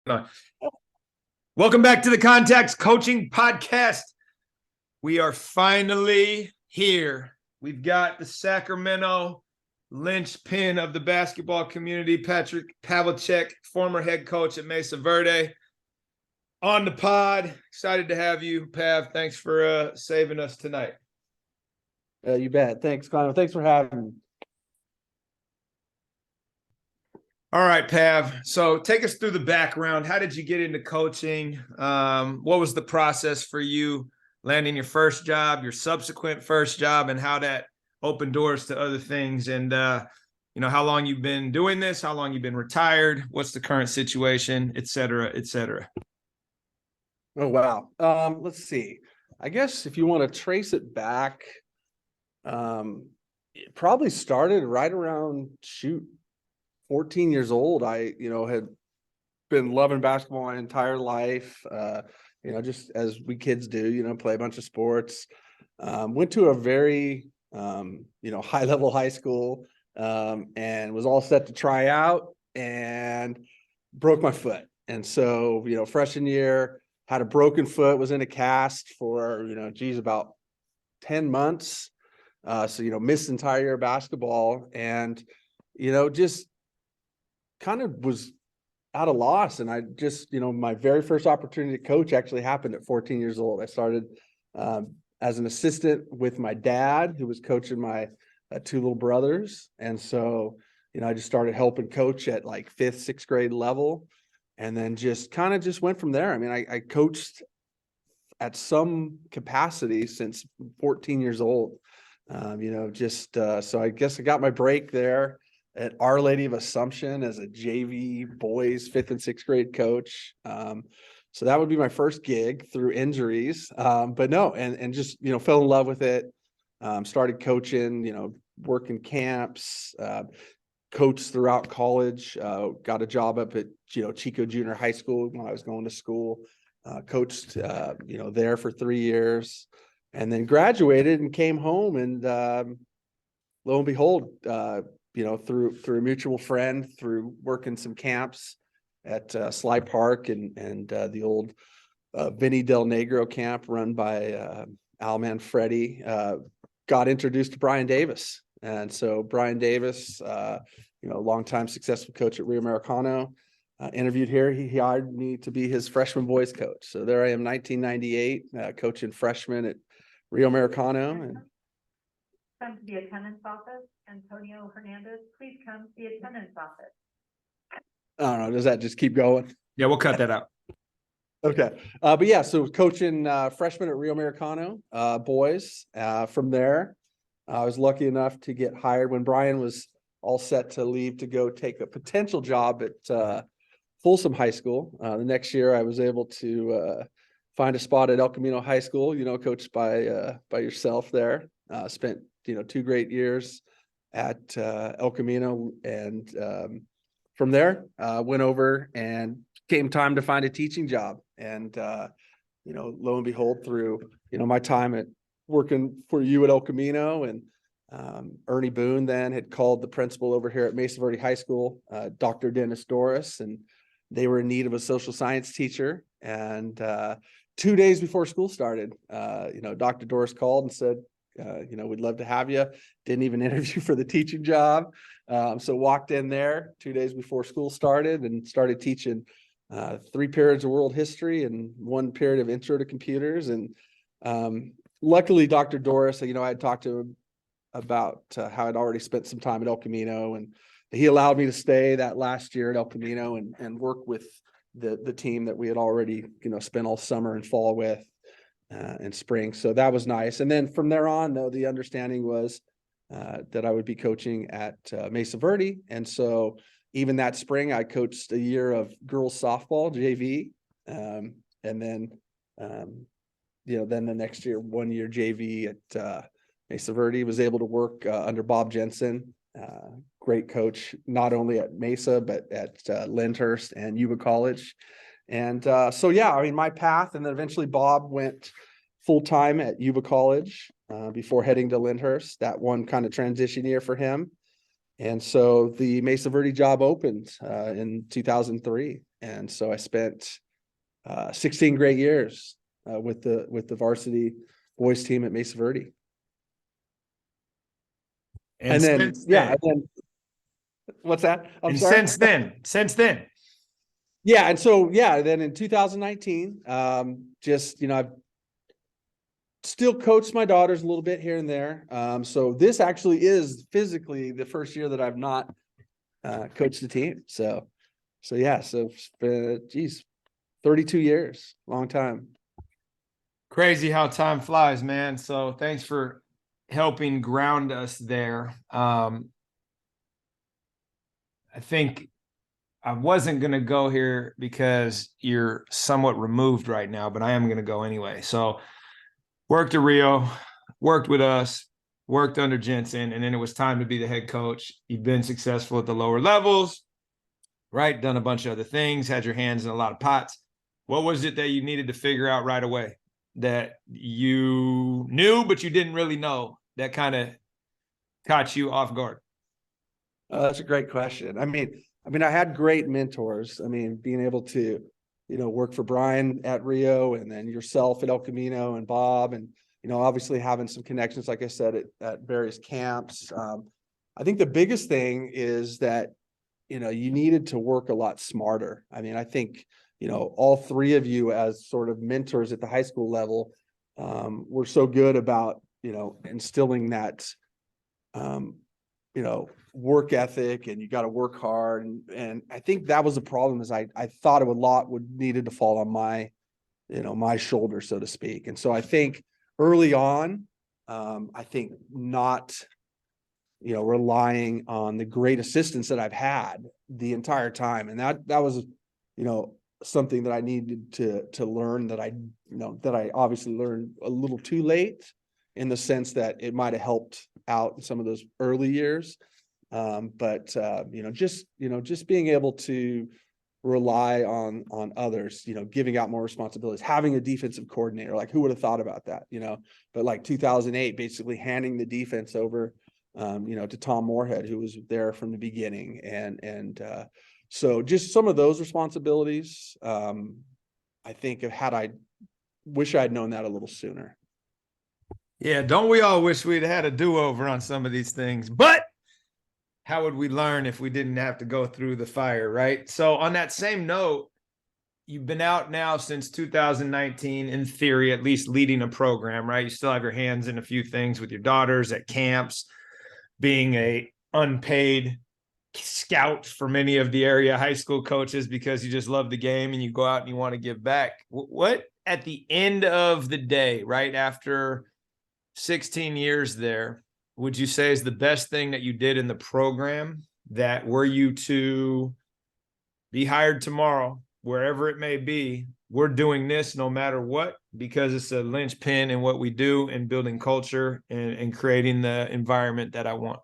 No. Welcome back to the Context Coaching Podcast. We are finally here. We've got the Sacramento linchpin of the basketball community, Pavelchik, former head coach at Mesa Verde, on the pod. Excited to have you, Pav. Thanks for saving us tonight. You bet. Thanks, Connor. Thanks for having me. All right, Pav. So take us through the background. How did you get into coaching? What was the process for you landing your first job, your subsequent first job, and how that opened doors to other things? And, how long you've been doing this, how long you've been retired, what's the current situation, et cetera, et cetera. Oh, wow. Let's see. I guess if you want to trace it back, it probably started right around 14 years old. I, had been loving basketball my entire life. Just as we kids do, play a bunch of sports. Went to a very, high level high school, and was all set to try out and broke my foot. And so, freshman year, had a broken foot, was in a cast for, about 10 months. So, missed entire year of basketball and, just kind of was at a loss. And I just, my very first opportunity to coach actually happened at 14 years old. I started as an assistant with my dad, who was coaching my two little brothers. And so, I just started helping coach at like 5th, 6th grade level. And then just kind of just went from there. I mean, I coached at some capacity since 14 years old. So I guess I got my break there at Our Lady of Assumption as a JV boys 5th and 6th grade coach. So that would be my first gig through injuries. But no, and just, fell in love with it. Started coaching, working camps, coached throughout college, got a job up at, Chico Junior High School when I was going to school, coached, there for 3 years, and then graduated and came home. And lo and behold, through a mutual friend, through working some camps at Sly Park and the old Vinny Del Negro camp run by Al Manfredi, got introduced to Brian Davis. And so Brian Davis, longtime successful coach at Rio Americano, interviewed here. He hired me to be his freshman boys coach. So there I am, 1998, coaching freshmen at Rio Americano. And come to the attendance office. Antonio Hernandez, please come to the attendance office. I don't know. Does that just keep going? Yeah, we'll cut that out. Okay. But yeah, so coaching freshmen at Rio Americano boys. From there, I was lucky enough to get hired when Brian was all set to leave to go take a potential job at Folsom High School. The next year, I was able to find a spot at El Camino High School, coached by yourself there. Spent, 2 great years at El Camino. And from there, went over and came time to find a teaching job. And, lo and behold, through, my time at working for you at El Camino, and Ernie Boone then had called the principal over here at Mesa Verde High School, Dr. Dennis Doris, and they were in need of a social science teacher. And 2 days before school started, Dr. Doris called and said, we'd love to have you. Didn't even interview for the teaching job. So walked in there 2 days before school started and started teaching 3 periods of world history and 1 period of intro to computers. And luckily, Dr. Doris, I had talked to him about how I'd already spent some time at El Camino, and he allowed me to stay that last year at El Camino and work with the team that we had already, spent all summer and fall with and spring. So that was nice. And then from there on, though, the understanding was that I would be coaching at Mesa Verde. And so even that spring, I coached a year of girls softball, JV. And then, then the next year, 1 year JV at Mesa Verde. Was able to work under Bob Jensen, great coach, not only at Mesa, but at Lyndhurst and Yuba College. And my path, and then eventually Bob went full-time at Yuba College before heading to Lyndhurst. That one kind of transition year for him. And so the Mesa Verde job opened in 2003. And so I spent 16 great years with the varsity boys team at Mesa Verde. And then, since yeah, then, and then what's that? I'm and sorry. since then. Yeah. And so, yeah, then in 2019, I've still coached my daughters a little bit here and there. So this actually is physically the first year that I've not coached the team. So yeah, so it's been, 32 years, long time. Crazy how time flies, man. So thanks for helping ground us there. I think I wasn't going to go here because you're somewhat removed right now, but I am going to go anyway. So worked at Rio, worked with us, worked under Jensen, and then it was time to be the head coach. You've been successful at the lower levels, right? Done a bunch of other things, had your hands in a lot of pots. What was it that you needed to figure out right away that you knew, but you didn't really know, that kind of caught you off guard? That's a great question. I mean, I had great mentors. I mean, being able to, work for Brian at Rio, and then yourself at El Camino, and Bob, and, obviously having some connections, like I said, at various camps. I think the biggest thing is that, you needed to work a lot smarter. I mean, I think, all three of you as sort of mentors at the high school level were so good about, instilling that, work ethic, and you got to work hard. And I think that was the problem, is I thought a lot would needed to fall on my shoulder, so to speak. And so I think early on, I think not, relying on the great assistance that I've had the entire time. And that was, something that I needed to learn, that I obviously learned a little too late, in the sense that it might have helped out in some of those early years. Just being able to rely on others, giving out more responsibilities, having a defensive coordinator, like who would have thought about that, but like 2008, basically handing the defense over, to Tom Moorhead, who was there from the beginning. So just some of those responsibilities, I think I wish I'd known that a little sooner. Yeah, don't we all wish we'd had a do-over on some of these things? But how would we learn if we didn't have to go through the fire, right? So on that same note, you've been out now since 2019, in theory, at least leading a program, right? You still have your hands in a few things with your daughters at camps, being a unpaid scout for many of the area high school coaches, because you just love the game and you go out and you want to give back. What at the end of the day, right after 16 years there, would you say is the best thing that you did in the program, that were you to be hired tomorrow, wherever it may be, we're doing this no matter what, because it's a linchpin in what we do in building culture and creating the environment that I want?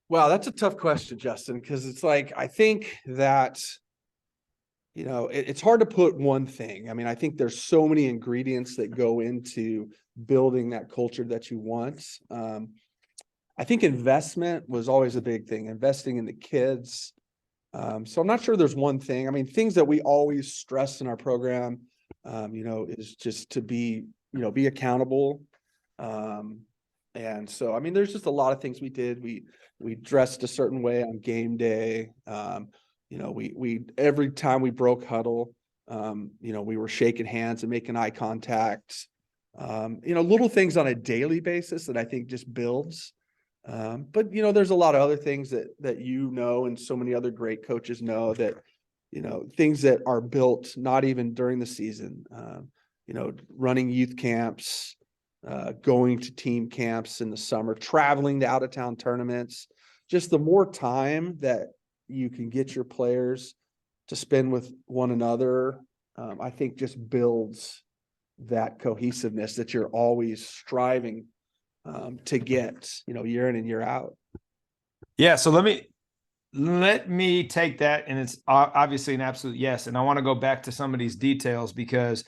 Wow, that's a tough question, Justin, because it's like, I think that, it's hard to put one thing. I mean, I think there's so many ingredients that go into building that culture that you want. I think investment was always a big thing, investing in the kids. So I'm not sure there's one thing. I mean, things that we always stress in our program, is just to be accountable. And so, I mean, there's just a lot of things we did. We dressed a certain way on game day. We every time we broke huddle, we were shaking hands and making eye contact. Little things on a daily basis that I think just builds. But there's a lot of other things that and so many other great coaches know, that things that are built not even during the season. Running youth camps, going to team camps in the summer, traveling to out-of-town tournaments. Just the more time that you can get your players to spend with one another, I think just builds that cohesiveness that you're always striving to get, year in and year out. Yeah. So let me take that. And it's obviously an absolute yes. And I want to go back to some of these details, because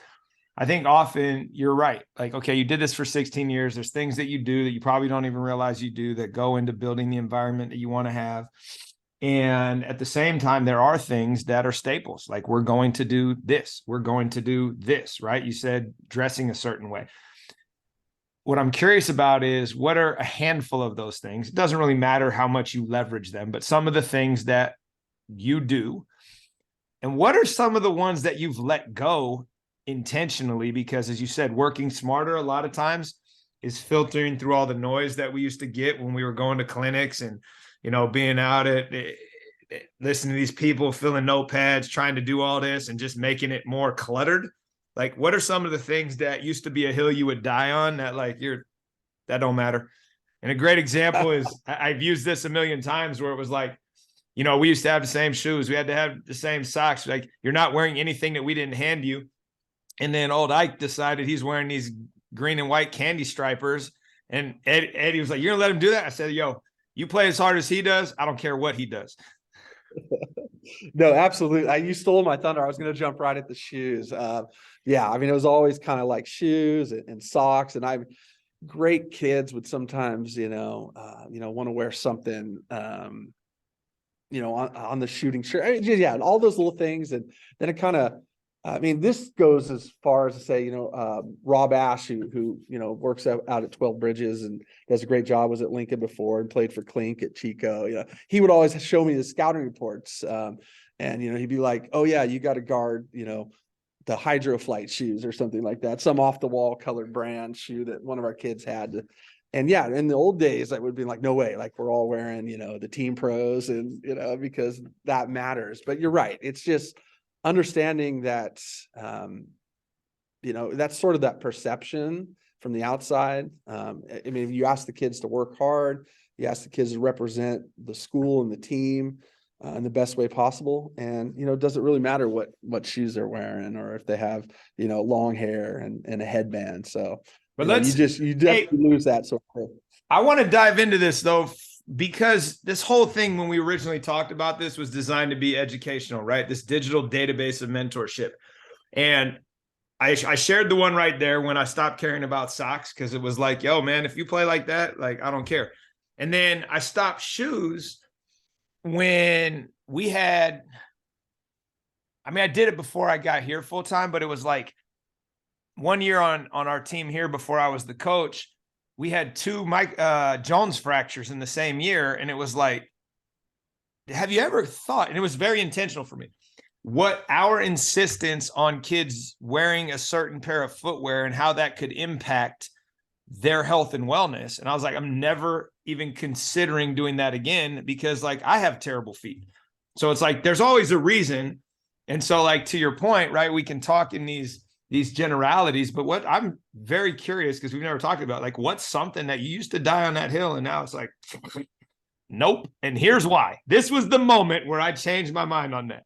I think often you're right. Like, okay, you did this for 16 years. There's things that you do that you probably don't even realize you do that go into building the environment that you want to have. And at the same time, there are things that are staples. Like, we're going to do this. We're going to do this, right? You said dressing a certain way. What I'm curious about is, what are a handful of those things? It doesn't really matter how much you leverage them, but some of the things that you do. And what are some of the ones that you've let go intentionally? Because, as you said, working smarter a lot of times is filtering through all the noise that we used to get when we were going to clinics and, being out at listening to these people filling notepads, trying to do all this and just making it more cluttered. Like, what are some of the things that used to be a hill you would die on that that don't matter? And a great example is, I've used this a million times, where it was like, we used to have the same shoes. We had to have the same socks. Like, you're not wearing anything that we didn't hand you. And then old Ike decided he's wearing these green and white candy stripers. And Eddie was like, "You're gonna let him do that?" I said, "Yo, you play as hard as he does. I don't care what he does." No, absolutely. You stole my thunder. I was going to jump right at the shoes. Yeah, I mean, it was always kind of like shoes and socks. And great kids would sometimes, want to wear something, on the shooting shirt. I mean, yeah, and all those little things. And then it kind of, this goes as far as to say, Rob Ash, who works out at 12 Bridges and does a great job, was at Lincoln before and played for Clink at Chico. He would always show me the scouting reports. And, he'd be like, "Oh yeah, you got to guard, the Hydroflight shoes," or something like that. Some off the wall colored brand shoe that one of our kids had. And yeah, in the old days, I would be like, "No way." Like, we're all wearing, the Team Pros and, because that matters. But you're right. It's just understanding that, that's sort of that perception from the outside. If you ask the kids to work hard, you ask the kids to represent the school and the team in the best way possible. And, does it really matter what shoes they're wearing, or if they have, long hair and a headband? So, But you definitely lose that sort of thing. I want to dive into this though, because this whole thing, when we originally talked about this, was designed to be educational, right? This digital database of mentorship. And I shared the one right there when I stopped caring about socks, because it was like, "Yo, man, if you play like that, like, I don't care." And then I stopped shoes when we had, I did it before I got here full time, but it was like one year on our team here before I was the coach, we had two Mike Jones fractures in the same year. And it was like, have you ever thought, and it was very intentional for me, what our insistence on kids wearing a certain pair of footwear and how that could impact their health and wellness. And I was like, I'm never even considering doing that again, because like, I have terrible feet. So it's like, there's always a reason. And so, like, to your point, right, we can talk in these generalities, but what I'm very curious, because we've never talked about, like, what's something that you used to die on that hill and now it's like, nope. And here's why. This was the moment where I changed my mind on that.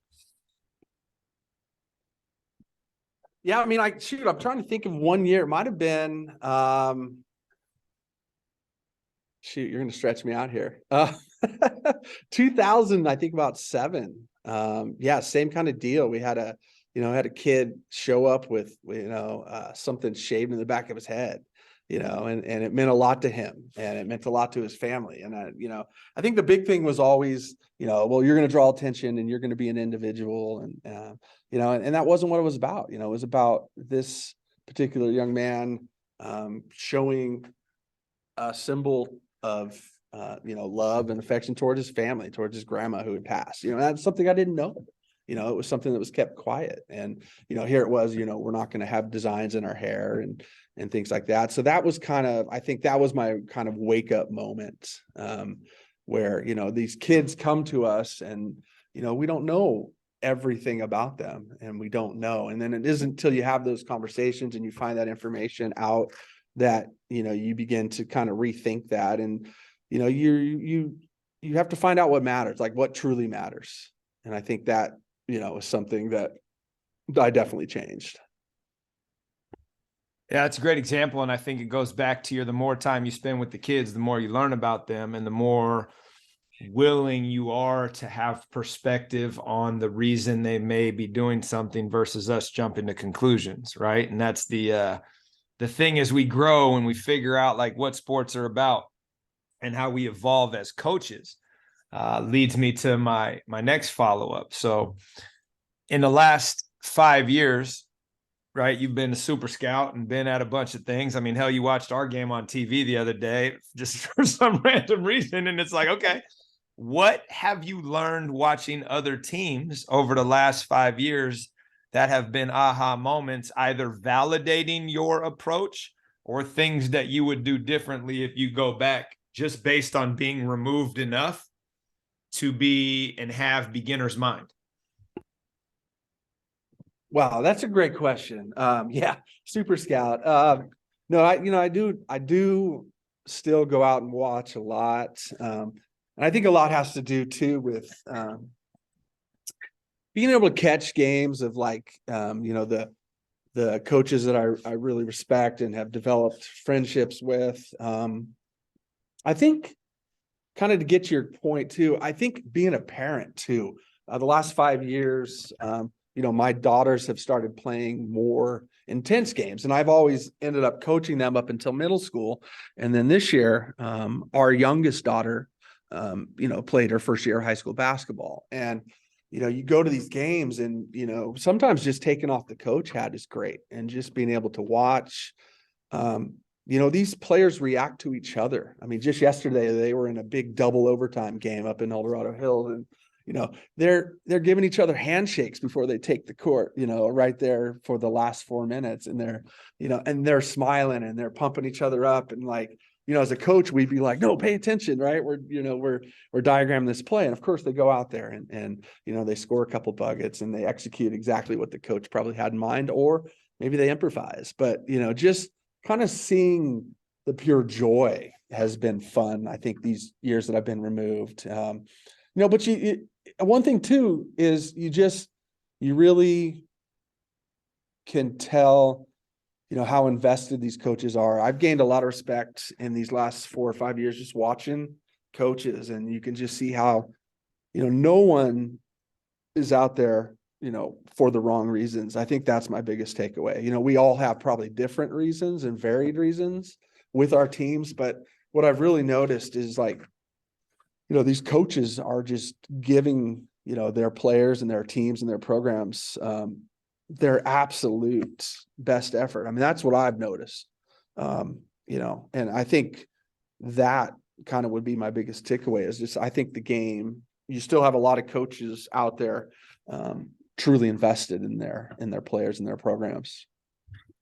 Yeah, I'm trying to think of one year. It might have been, shoot, you're going to stretch me out here. 2000, I think about 7. Yeah, same kind of deal. We had a kid show up with, something shaved in the back of his head, and it meant a lot to him, and it meant a lot to his family. And I think the big thing was always, well, you're going to draw attention and you're going to be an individual. And, and that wasn't what it was about. It was about this particular young man, showing a symbol of, love and affection towards his family, towards his grandma who had passed. That's something I didn't know. It was something that was kept quiet. And, here it was, we're not going to have designs in our hair and things like that. So that was I think that was my kind of wake up moment, where, these kids come to us and, we don't know everything about them, and we don't know. And then it isn't until you have those conversations and you find that information out that, you begin to kind of rethink that. And, you have to find out what matters, like what truly matters. And I think that, is something that I definitely changed. Yeah, it's a great example. And I think it goes back to the more time you spend with the kids, the more you learn about them, and the more willing you are to have perspective on the reason they may be doing something versus us jumping to conclusions, right? And that's the thing as we grow and we figure out like what sports are about and how we evolve as coaches, leads me to my next follow-up. So in the last 5 years, right, you've been a super scout and been at a bunch of things. I mean, hell, you watched our game on TV the other day just for some random reason. And it's like, okay, what have you learned watching other teams over the last 5 years that have been aha moments, either validating your approach or things that you would do differently if you go back, just based on being removed enough to be and have beginner's mind? Wow, that's a great question. Yeah, super scout. No, I do still go out and watch a lot. And I think a lot has to do too with being able to catch games of like, the coaches that I really respect and have developed friendships with. I think kind of to get to your point too, I think being a parent too, the last 5 years, my daughters have started playing more intense games, and I've always ended up coaching them up until middle school. And then this year, our youngest daughter, played her first year of high school basketball. And, you go to these games and, sometimes just taking off the coach hat is great. And just being able to watch, these players react to each other. I mean, just yesterday, they were in a big double overtime game up in El Dorado Hills, and they're giving each other handshakes before they take the court, right there for the last 4 minutes. And they're smiling and they're pumping each other up. And like, as a coach, we'd be like, no, pay attention, right? We're diagramming this play. And of course they go out there and they score a couple buckets and they execute exactly what the coach probably had in mind, or maybe they improvise. But, just kind of seeing the pure joy has been fun, I think, these years that I've been removed. But one thing too is you really can tell, how invested these coaches are. I've gained a lot of respect in these last 4 or 5 years just watching coaches, and you can just see how, no one is out there, for the wrong reasons. I think that's my biggest takeaway. We all have probably different reasons and varied reasons with our teams, but what I've really noticed is like, these coaches are just giving, their players and their teams and their programs, their absolute best effort. I mean, that's what I've noticed, and I think that kind of would be my biggest takeaway is just, I think the game, you still have a lot of coaches out there, truly invested in their players and their programs.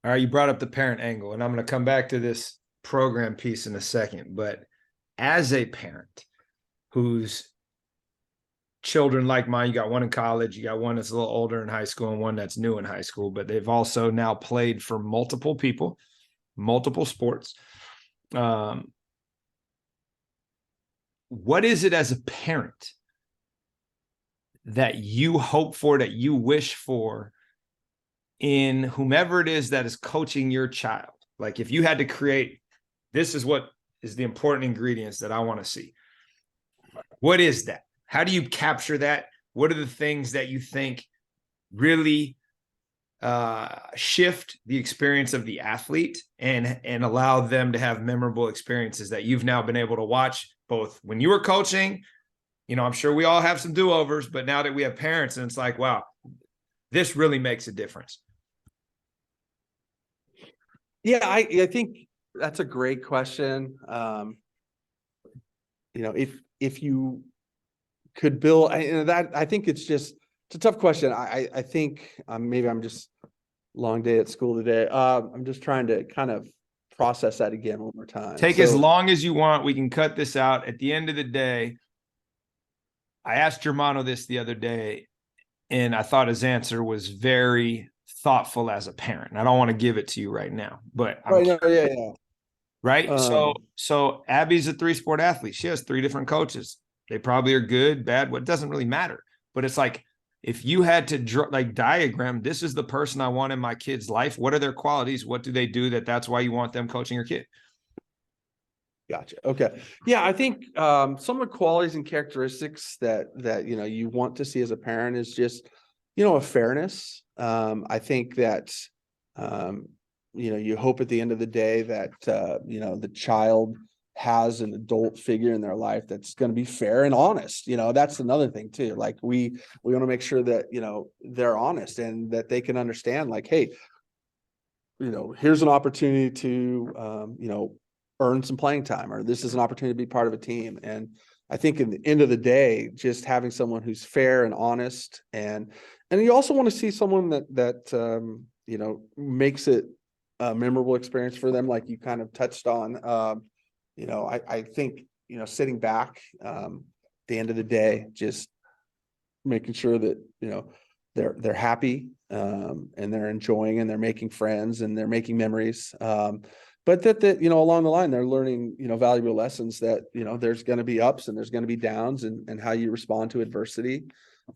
All right, you brought up the parent angle, and I'm going to come back to this program piece in a second. But as a parent whose children like mine, you got one in college, you got one that's a little older in high school, and one that's new in high school, but they've also now played for multiple people, multiple sports. What is it as a parent that you hope for, that you wish for in whomever it is that is coaching your child? Like, if you had to create, this is what is the important ingredients that I want to see. What is that? How do you capture that? What are the things that you think really shift the experience of the athlete and allow them to have memorable experiences that you've now been able to watch both when you were coaching? I'm sure we all have some do-overs, but now that we have parents, and it's like, wow, this really makes a difference. Yeah, I think that's a great question. If you could build, I think it's a tough question. I think maybe I'm just long day at school today. I'm just trying to kind of process that again one more time. Take as long as you want. We can cut this out. At the end of the day, I asked Germano this the other day, and I thought his answer was very thoughtful as a parent. And I don't want to give it to you right now, but right. So Abby's a 3-sport athlete. She has 3 different coaches. They probably are good, bad. What doesn't really matter. But it's like, if you had to diagram, this is the person I want in my kid's life. What are their qualities? What do they do that's why you want them coaching your kid? Gotcha. Okay. Yeah, I think some of the qualities and characteristics that you want to see as a parent is just, a fairness. I think that you hope at the end of the day that the child has an adult figure in their life that's going to be fair and honest. That's another thing too. Like we want to make sure that they're honest and that they can understand, like, hey, here's an opportunity to earn some playing time, or this is an opportunity to be part of a team. And I think in the end of the day, just having someone who's fair and honest, and you also want to see someone that makes it a memorable experience for them, like you kind of touched on. I think sitting back at the end of the day, just making sure that they're happy and they're enjoying and they're making friends and they're making memories. But that along the line, they're learning, valuable lessons that, there's going to be ups and there's going to be downs, and how you respond to adversity.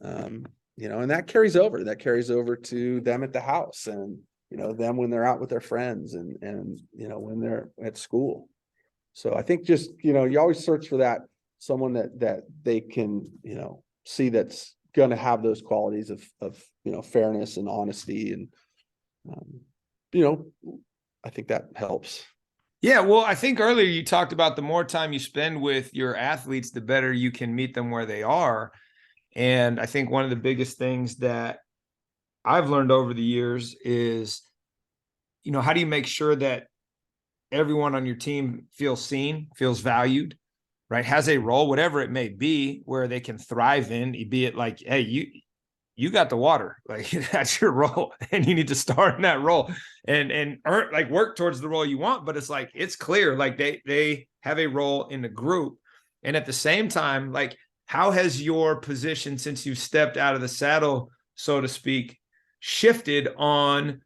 And that carries over to them at the house, and, them when they're out with their friends, and when they're at school. So I think just, you always search for that, someone that they can, see that's going to have those qualities of fairness and honesty. And, I think that helps. Yeah, well, I think earlier you talked about the more time you spend with your athletes, the better you can meet them where they are. And I think one of the biggest things that I've learned over the years is, how do you make sure that everyone on your team feels seen, feels valued, right? Has a role, whatever it may be, where they can thrive in, be it like, hey, you got the water, like that's your role, and you need to start in that role and earn, like, work towards the role you want. But it's like, it's clear, like they have a role in the group. And at the same time, like, how has your position, since you stepped out of the saddle, so to speak, shifted on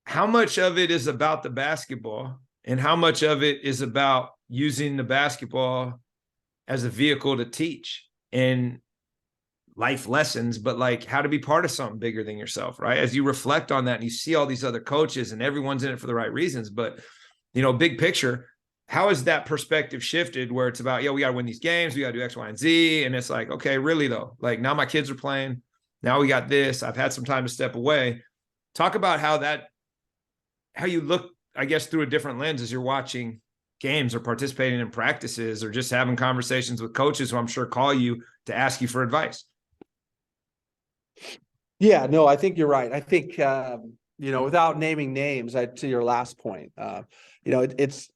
how much of it is about the basketball and how much of it is about using the basketball as a vehicle to teach and life lessons, but like how to be part of something bigger than yourself, right? As you reflect on that and you see all these other coaches and everyone's in it for the right reasons, but big picture, how has that perspective shifted where it's about, we got to win these games, we got to do X, Y, and Z. And it's like, okay, really though, like now my kids are playing, now we got this, I've had some time to step away. Talk about how you look, I guess, through a different lens as you're watching games or participating in practices or just having conversations with coaches who I'm sure call you to ask you for advice. Yeah, no, I think you're right. I think, without naming names, to your last point, it's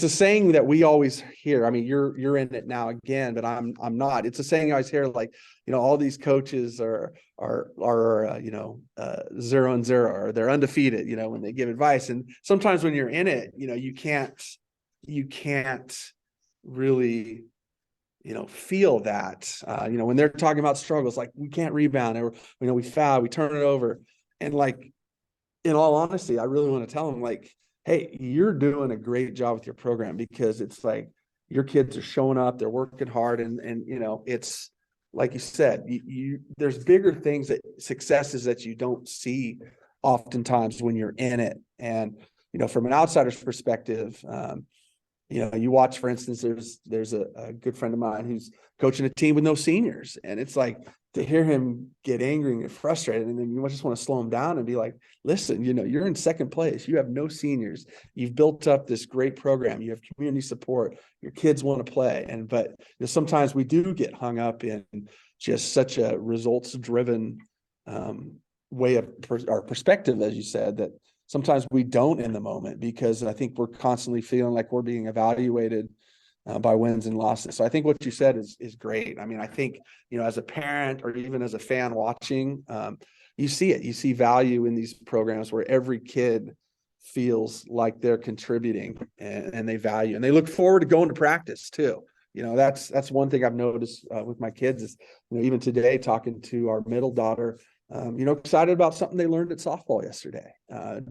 a saying that we always hear. I mean, you're in it now again, but I'm not. It's a saying I always hear, like, all these coaches are 0-0, or they're undefeated, when they give advice. And sometimes when you're in it, you can't really feel that, when they're talking about struggles, like we can't rebound, or, we foul, we turn it over. And, like, in all honesty, I really want to tell them, like, hey, you're doing a great job with your program, because it's like your kids are showing up, they're working hard. And it's like you said, there's bigger things, successes that you don't see oftentimes when you're in it. And, from an outsider's perspective, you watch, for instance, there's a good friend of mine who's coaching a team with no seniors, and it's like, to hear him get angry and get frustrated, and then you just want to slow him down and be like, listen, you're in second place, you have no seniors, you've built up this great program, you have community support, your kids want to play. But sometimes we do get hung up in just such a results driven way of our perspective, as you said, that sometimes we don't in the moment, because I think we're constantly feeling like we're being evaluated by wins and losses. So I think what you said is great. I mean, I think, as a parent or even as a fan watching, you see it. You see value in these programs where every kid feels like they're contributing, and they value, and they look forward to going to practice too. That's one thing I've noticed with my kids is, even today, talking to our middle daughter, excited about something they learned at softball yesterday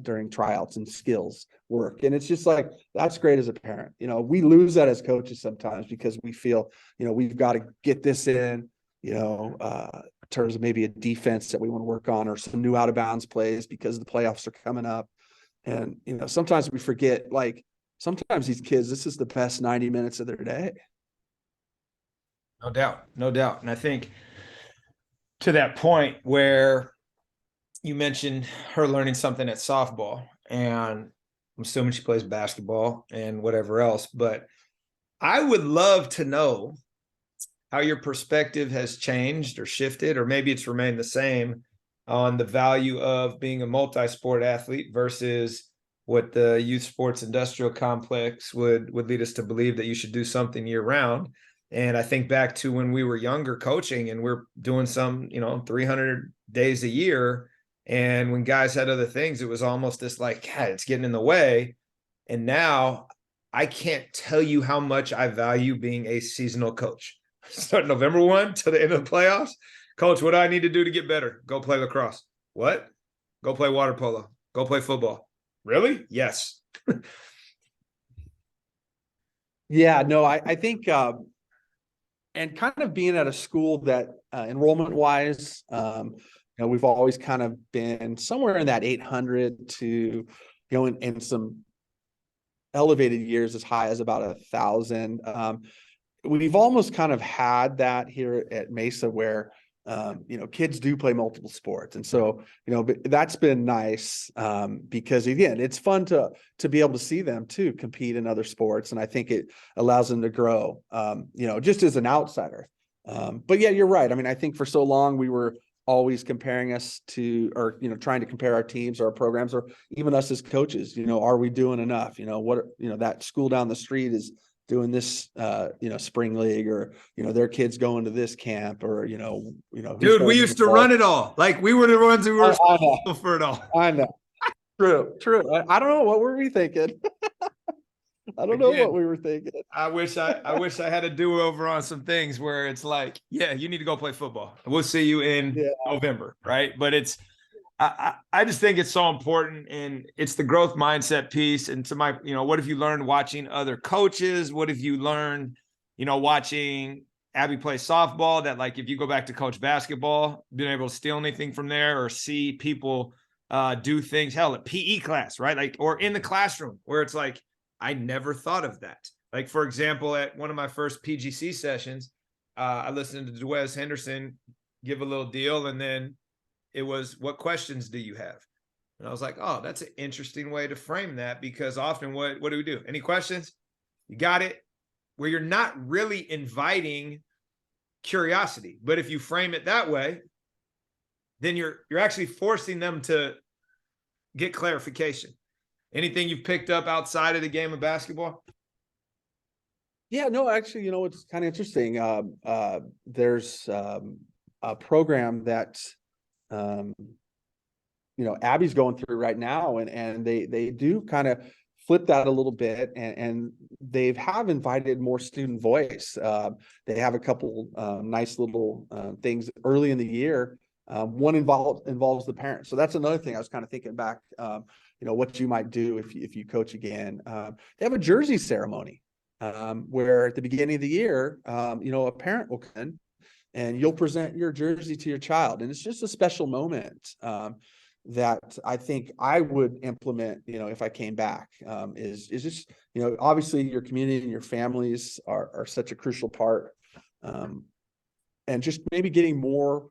during tryouts and skills work. And it's just like, that's great as a parent. We lose that as coaches sometimes, because we feel, we've got to get this in, in terms of maybe a defense that we want to work on, or some new out of bounds plays because the playoffs are coming up. And, sometimes we forget, like, sometimes these kids, this is the best 90 minutes of their day. No doubt, no doubt. And I think to that point where you mentioned her learning something at softball, and I'm assuming she plays basketball and whatever else, but I would love to know how your perspective has changed or shifted, or maybe it's remained the same on the value of being a multi-sport athlete versus what the youth sports industrial complex would lead us to believe that you should do something year round. And I think back to when we were younger coaching and we're doing some, 300 days a year. And when guys had other things, it was almost this like, God, it's getting in the way. And now I can't tell you how much I value being a seasonal coach. Start November 1 to the end of the playoffs. Coach, what do I need to do to get better? Go play lacrosse. What? Go play water polo. Go play football. Really? Yes. Yeah, no, I think, and kind of being at a school that enrollment wise, we've always kind of been somewhere in that 800 to, in some elevated years as high as about 1,000. We've almost kind of had that here at Mesa where, kids do play multiple sports. And so, that's been nice because again, it's fun to be able to see them too compete in other sports. And I think it allows them to grow, just as an outsider. But yeah, you're right. I mean, I think for so long we were always comparing us to, or, trying to compare our teams or our programs, or even us as coaches, are we doing enough? That school down the street is doing this, spring league, or, their kids going to this camp, or, Dude, we used to run it all. Like we were the ones who were responsible for it all. I know. True. I don't know. What were we thinking? I don't know what we were thinking. I wish I had a do-over on some things where it's like, yeah, you need to go play football. We'll see you in November, right? But I just think it's so important, and it's the growth mindset piece. And to my, what have you learned watching other coaches? What have you learned, watching Abby play softball, that like, if you go back to coach basketball, being able to steal anything from there or see people do things, hell, at PE class, right? Like, or in the classroom where it's like, I never thought of that. Like, for example, at one of my first PGC sessions, I listened to Dwez Henderson give a little deal, and then it was, what questions do you have? And I was like, oh, that's an interesting way to frame that, because often what do we do? Any questions? You got it? Where you're not really inviting curiosity. But if you frame it that way, then you're actually forcing them to get clarification. Anything you've picked up outside of the game of basketball? Yeah, no, actually, it's kind of interesting. There's a program that Abby's going through right now, and they do kind of flip that a little bit, and they have invited more student voice. They have a couple nice little things early in the year. One involves the parents. So that's another thing I was kind of thinking back, what you might do if you coach again. They have a jersey ceremony where at the beginning of the year, a parent will come in and you'll present your jersey to your child. And it's just a special moment that I think I would implement, if I came back, is just, obviously your community and your families are such a crucial part. And just maybe getting more,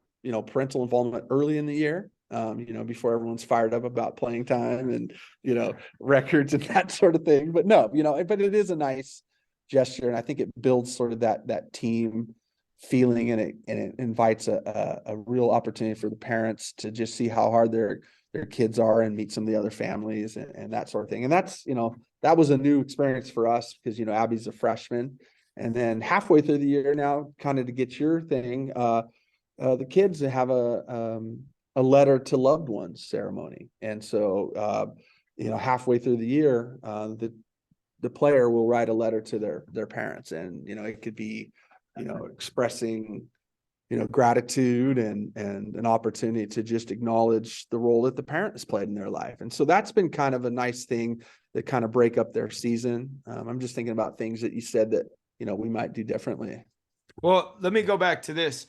parental involvement early in the year, before everyone's fired up about playing time and, records and that sort of thing. But no, but it is a nice gesture. And I think it builds sort of that team feeling, and it invites a real opportunity for the parents to just see how hard their kids are and meet some of the other families and that sort of thing. And that's, that was a new experience for us because, Abby's a freshman. And then halfway through the year now, kind of to get your thing, the kids have a letter to loved ones ceremony. And so, halfway through the year, the player will write a letter to their parents, and, it could be, expressing, gratitude and an opportunity to just acknowledge the role that the parent has played in their life. And so that's been kind of a nice thing that kind of break up their season. I'm just thinking about things that you said that, we might do differently. Well, let me go back to this.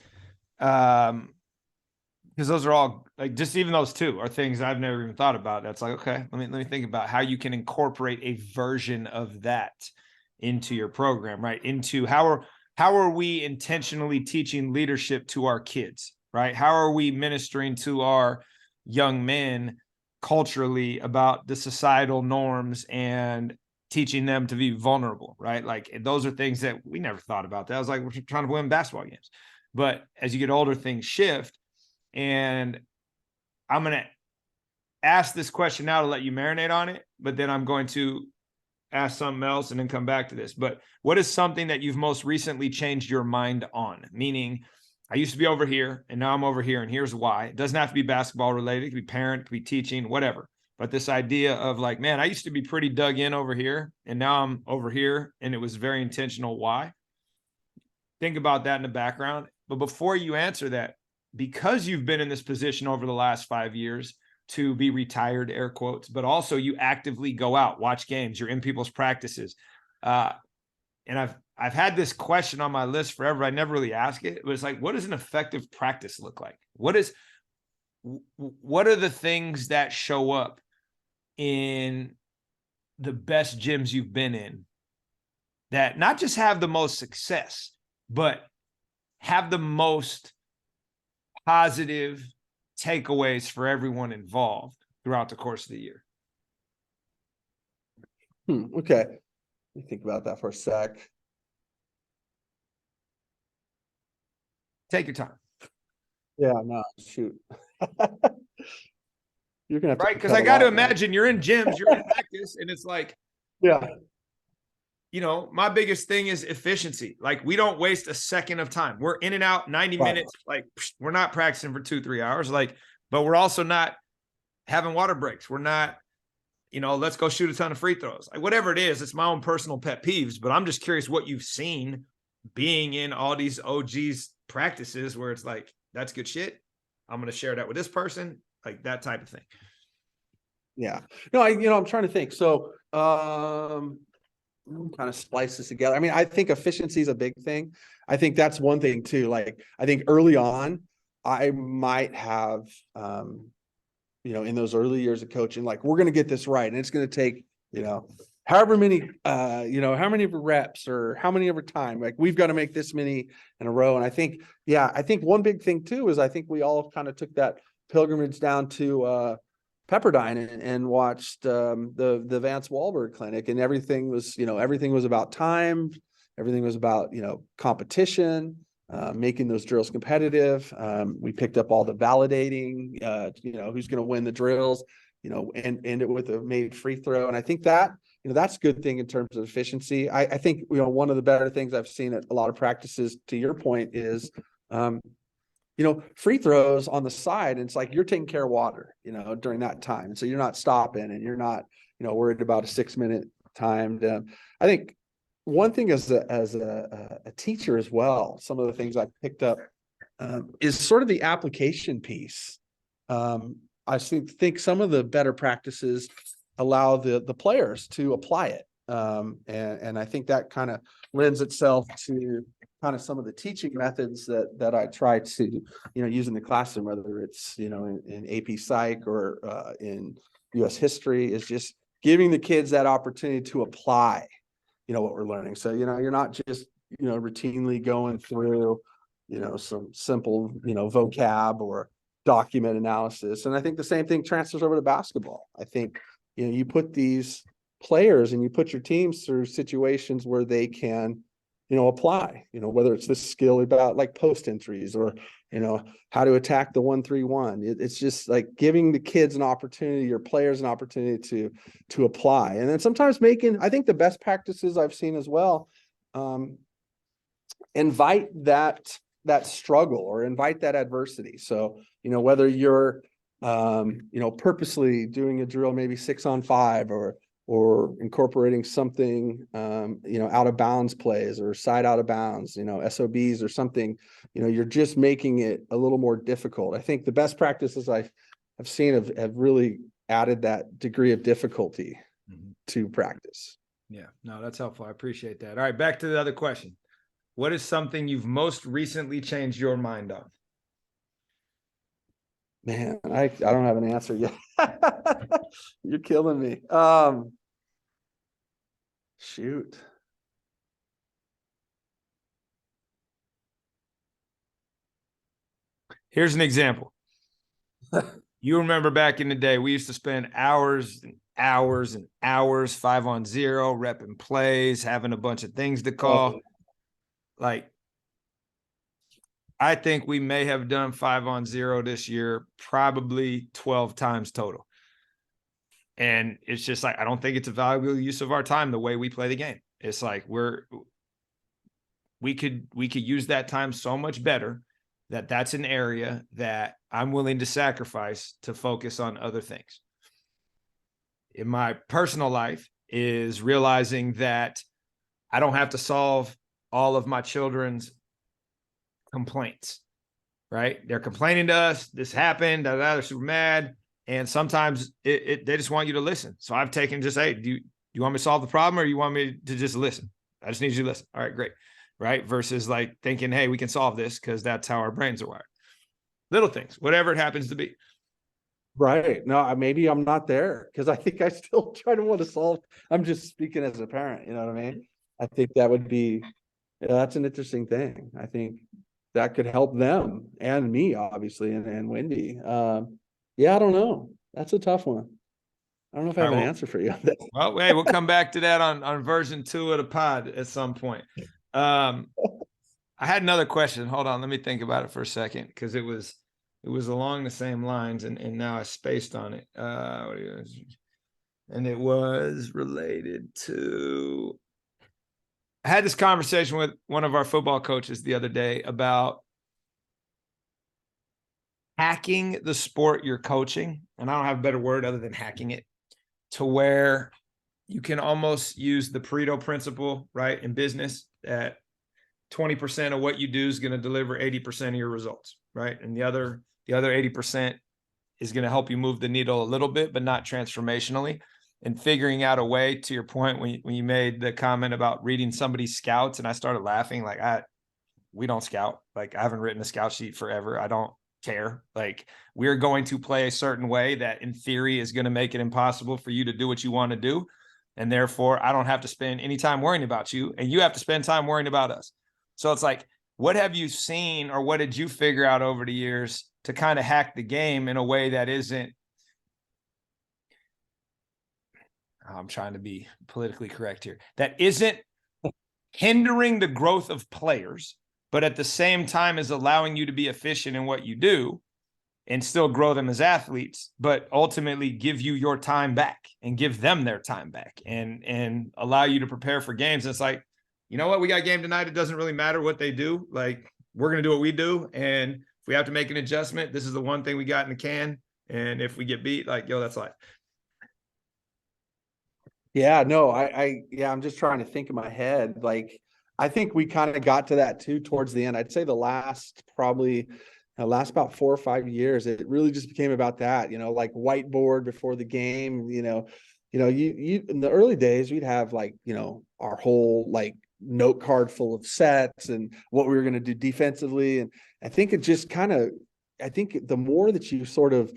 Because those are all like, just even those two are things I've never even thought about. That's like, okay, let me think about how you can incorporate a version of that into your program, right? Into how are we intentionally teaching leadership to our kids, right? How are we ministering to our young men culturally about the societal norms and teaching them to be vulnerable, right? Like those are things that we never thought about. That was like, we're trying to win basketball games. But as you get older, things shift. And I'm going to ask this question now to let you marinate on it, but then I'm going to ask something else and then come back to this. But what is something that you've most recently changed your mind on? Meaning, I used to be over here and now I'm over here, and here's why. It doesn't have to be basketball related. It could be parent, it could be teaching, whatever. But this idea of like, man, I used to be pretty dug in over here and now I'm over here, and it was very intentional. Why? Think about that in the background. But before you answer that, because you've been in this position over the last 5 years to be retired, air quotes, but also you actively go out, watch games, you're in people's practices. And I've had this question on my list forever. I never really ask it, but it's like, what does an effective practice look like? What are the things that show up in the best gyms you've been in that not just have the most success, but have the most positive takeaways for everyone involved throughout the course of the year? Okay. Let me think about that for a sec. Take your time. Yeah, no, shoot. You're gonna have Right? to Because cut I a got to lot, man. imagine you're in gyms, you're in practice, and it's like, Yeah, you know, my biggest thing is efficiency. Like, we don't waste a second of time. We're in and out 90 Right. minutes. Like, we're not practicing for 2-3 hours. Like, but we're also not having water breaks. We're not, you know, let's go shoot a ton of free throws. Like, whatever it is, it's my own personal pet peeves, but I'm just curious what you've seen being in all these OGs practices where it's like, that's good shit. I'm going to share that with this person, like that type of thing. Yeah. No, I'm trying to think. So, kind of splice this together. I mean, I think efficiency is a big thing. I think that's one thing too. Like, I think early on, I might have, in those early years of coaching, like, we're going to get this right. And it's going to take, however many, how many reps or how many over time, like, we've got to make this many in a row. And I think one big thing too, is I think we all kind of took that pilgrimage down to, Pepperdine and watched the Vance Wahlberg clinic, and everything was about time. Everything was about, competition, making those drills competitive. We picked up all the validating, who's going to win the drills, and end it with a made free throw. And I think that, that's a good thing in terms of efficiency. I think, one of the better things I've seen at a lot of practices, to your point, is, free throws on the side. And it's like, you're taking care of water, during that time. And so you're not stopping, and you're not, worried about a 6-minute time. I think one thing as a teacher as well, some of the things I picked up is sort of the application piece. I think some of the better practices allow the players to apply it. And I think that kind of lends itself to kind of some of the teaching methods that I try to, use in the classroom, whether it's, in AP Psych or in US history, is just giving the kids that opportunity to apply, what we're learning. So, you're not just, routinely going through, some simple, vocab or document analysis. And I think the same thing transfers over to basketball. I think, you put these players and you put your teams through situations where they can, apply, whether it's this skill about like post entries or, how to attack the 1-3-1. It's just like giving the kids an opportunity, your players an opportunity to apply. And then sometimes I think the best practices I've seen as well, invite that struggle or invite that adversity. So, whether you're, purposely doing a drill, maybe 6-on-5, or incorporating something, out of bounds plays or side out of bounds, SOBs or something, you're just making it a little more difficult. I think the best practices I've seen have really added that degree of difficulty to practice. Yeah, no, that's helpful. I appreciate that. All right, back to the other question. What is something you've most recently changed your mind on? Man, I don't have an answer yet. You're killing me. Shoot. Here's an example. You remember back in the day, we used to spend hours and hours and hours 5-on-0, repping plays, having a bunch of things to call. Like, I think we may have done 5-on-0 this year, probably 12 times total. And it's just like, I don't think it's a valuable use of our time the way we play the game. It's like we could use that time so much better. That's an area that I'm willing to sacrifice to focus on other things. In my personal life is realizing that I don't have to solve all of my children's complaints, right? They're complaining to us, this happened, they're super mad. And sometimes they just want you to listen. So I've taken just, hey, do you want me to solve the problem or you want me to just listen? I just need you to listen. All right, great. Right? Versus like thinking, hey, we can solve this because that's how our brains are wired. Little things, whatever it happens to be. Right. No, maybe I'm not there because I think I still try to want to solve. I'm just speaking as a parent. You know what I mean? I think that would be, that's an interesting thing. I think that could help them and me, obviously, and Wendy. Yeah, I don't know. That's a tough one. I don't know if I have an answer for you on that. Well, hey, we'll come back to that on version 2 of the pod at some point. I had another question. Hold on, let me think about it for a second because it was along the same lines, and now I spaced on it. And it was related to. I had this conversation with one of our football coaches the other day about hacking the sport you're coaching, and I don't have a better word other than hacking it, to where you can almost use the Pareto principle, right, in business, that 20% of what you do is going to deliver 80% of your results, right? And the other 80% is going to help you move the needle a little bit, but not transformationally. And figuring out a way, to your point, when you made the comment about reading somebody's scouts, and I started laughing, like, we don't scout. Like, I haven't written a scout sheet forever. I don't care. Like, we're going to play a certain way that in theory is going to make it impossible for you to do what you want to do. And therefore I don't have to spend any time worrying about you, and you have to spend time worrying about us. So it's like, what have you seen or what did you figure out over the years to kind of hack the game in a way that isn't, I'm trying to be politically correct here, that isn't hindering the growth of players, but at the same time is allowing you to be efficient in what you do and still grow them as athletes, but ultimately give you your time back and give them their time back and allow you to prepare for games. And it's like, you know what, we got a game tonight. It doesn't really matter what they do. Like, we're going to do what we do. And if we have to make an adjustment, this is the one thing we got in the can. And if we get beat, like, yo, that's life. Yeah, no, I'm just trying to think in my head. Like, I think we kind of got to that too towards the end. I'd say the last about 4 or 5 years, it really just became about that, like whiteboard before the game, you in the early days, we'd have like, our whole like note card full of sets and what we were going to do defensively. And I think it just I think the more that you sort of,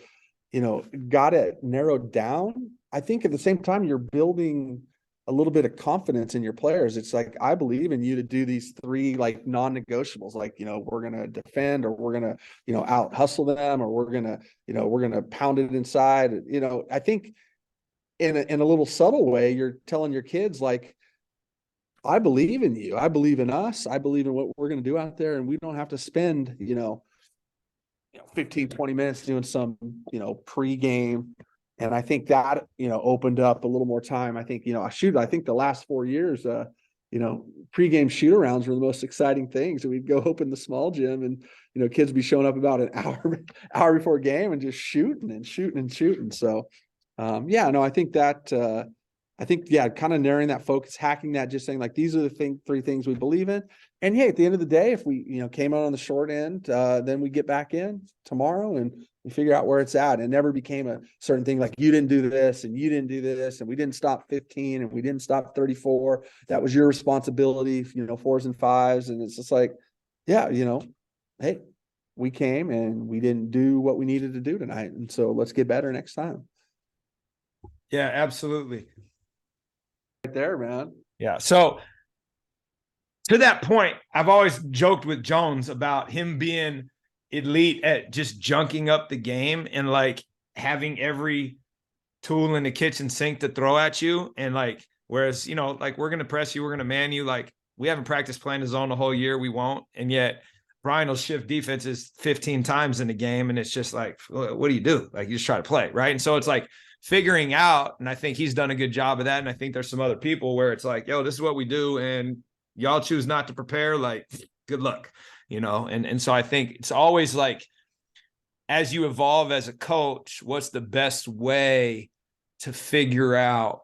got it narrowed down, I think at the same time, you're building a little bit of confidence in your players. It's like, I believe in you to do these 3 like non-negotiables, like, we're going to defend, or we're going to, out hustle them, or we're going to pound it inside. I think in a little subtle way, you're telling your kids, like, I believe in you. I believe in us. I believe in what we're going to do out there. And we don't have to spend, 15, 20 minutes doing some, pre-game. And I think that, opened up a little more time. I think, I think the last 4 years, pre-game shoot arounds were the most exciting things. So we'd go open the small gym and, kids would be showing up about an hour before game and just shooting. So, I think that, kind of narrowing that focus, hacking that, just saying like, these are the 3 things we believe in. And hey, at the end of the day, if we, came out on the short end, then we get back in tomorrow and we figure out where it's at. It never became a certain thing like, you didn't do this and you didn't do this and we didn't stop 15 and we didn't stop 34. That was your responsibility, 4s and 5s. And it's just like, hey, we came and we didn't do what we needed to do tonight. And so let's get better next time. Yeah, absolutely. Right there, man. Yeah. So to that point, I've always joked with Jones about him being elite at just junking up the game and like having every tool in the kitchen sink to throw at you. And like, whereas, you know, like we're going to press you, we're going to man you. Like we haven't practiced playing the zone the whole year. We won't. And yet Brian will shift defenses 15 times in the game. And it's just like, what do you do? Like you just try to play. Right. And so it's like figuring out, and I think he's done a good job of that. And I think there's some other people where it's like, yo, this is what we do. And y'all choose not to prepare. Like, good luck, you know? And so I think it's always like, as you evolve as a coach, what's the best way to figure out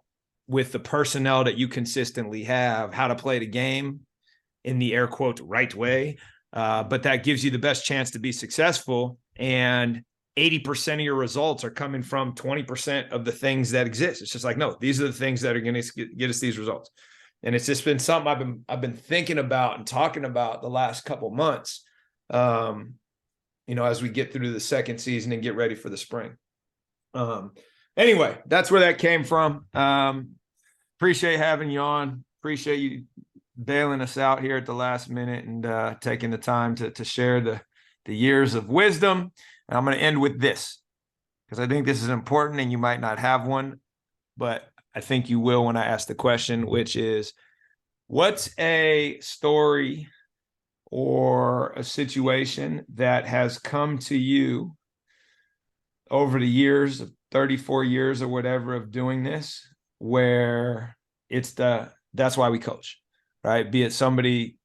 with the personnel that you consistently have how to play the game in the air quote right way. But that gives you the best chance to be successful. And 80% of your results are coming from 20% of the things that exist. It's just like, no, these are the things that are going to get us these results. And it's just been something I've been thinking about and talking about the last couple months. You know, as we get through the second season and get ready for the spring. Anyway, that's where that came from. Appreciate having you on. Appreciate you bailing us out here at the last minute and taking the time to share the years of wisdom. And I'm going to end with this because I think this is important and you might not have one, but I think you will when I ask the question, which is, what's a story or a situation that has come to you over the years of 34 years or whatever of doing this, where that's why we coach, right? Be it somebody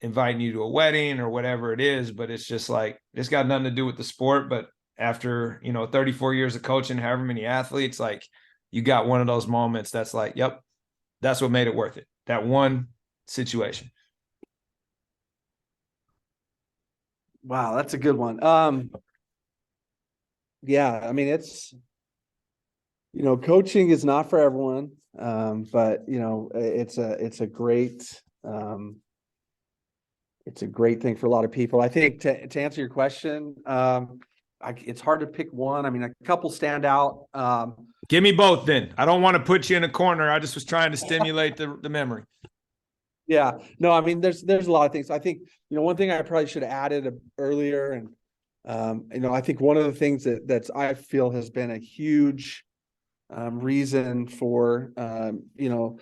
inviting you to a wedding or whatever it is, but it's just like, it's got nothing to do with the sport. But after, you know, 34 years of coaching, however many athletes, like you got one of those moments that's like, yep, that's what made it worth it. That one situation. Wow, that's a good one. Yeah, I mean, it's, you know, coaching is not for everyone. But you know, it's a great thing for a lot of people. I think to answer your question, it's hard to pick one. I mean, a couple stand out. Give me both then. I don't want to put you in a corner. I just was trying to stimulate the memory. Yeah, no, I mean, there's a lot of things. I think, you know, one thing I probably should have added earlier, and you know, I think one of the things that's I feel has been a huge reason for you know,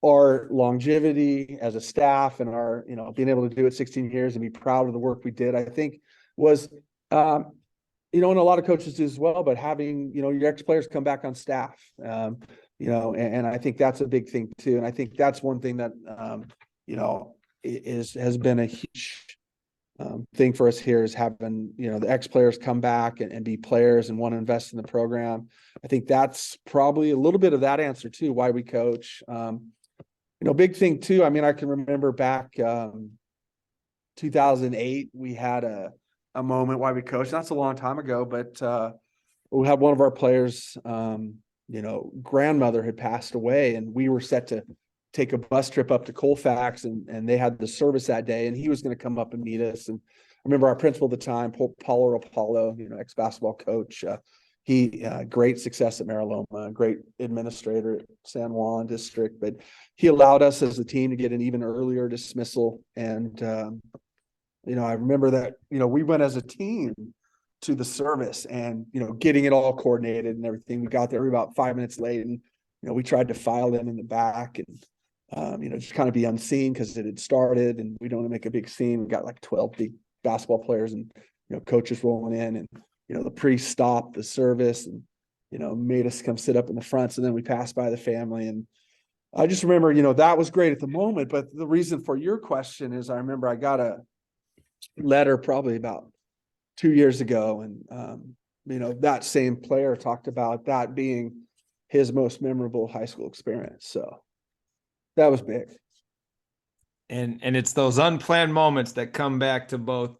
our longevity as a staff and our, you know, being able to do it 16 years and be proud of the work we did, I think was you know, and a lot of coaches do as well, but having, you know, your ex-players come back on staff. You know, and I think that's a big thing too. And I think that's one thing that, you know, has been a huge thing for us here, is having, you know, the ex-players come back and be players and want to invest in the program. I think that's probably a little bit of that answer too, why we coach. You know, big thing too. I mean, I can remember back 2008, we had a moment why we coached. That's a long time ago, but we had one of our players, you know, grandmother had passed away, and we were set to take a bus trip up to Colfax, and they had the service that day, and he was going to come up and meet us. And I remember our principal at the time, Paulo Apollo, you know, ex-basketball coach, he great success at Mariloma, great administrator at San Juan district, but he allowed us as a team to get an even earlier dismissal. And you know, I remember that, you know, we went as a team to the service and, you know, getting it all coordinated and everything. We got there, we were about 5 minutes late, and, you know, we tried to file them in the back and, you know, just kind of be unseen because it had started, and we don't want to make a big scene. We got like 12 big basketball players and, you know, coaches rolling in, and, you know, the priest stopped the service and, you know, made us come sit up in the front. So then we passed by the family, and I just remember, you know, that was great at the moment. But the reason for your question is I remember I got a letter probably about 2 years ago, and you know, that same player talked about that being his most memorable high school experience. So that was big. And it's those unplanned moments that come back to both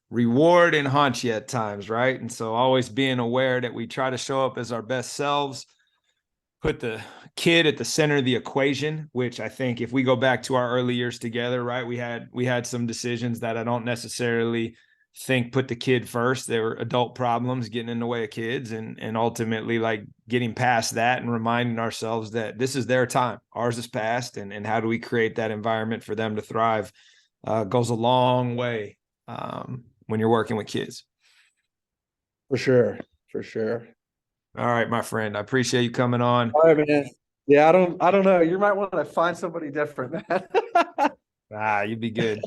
reward and haunt you at times, right? And so always being aware that we try to show up as our best selves, put the kid at the center of the equation, which I think if we go back to our early years together, right, we had some decisions that I don't necessarily think put the kid first. There were adult problems getting in the way of kids, and ultimately like getting past that and reminding ourselves that this is their time. Ours is past, and how do we create that environment for them to thrive goes a long way when you're working with kids. For sure. For sure. All right, my friend. I appreciate you coming on. All right, man. Yeah, I don't know. You might want to find somebody different, man. You'd be good.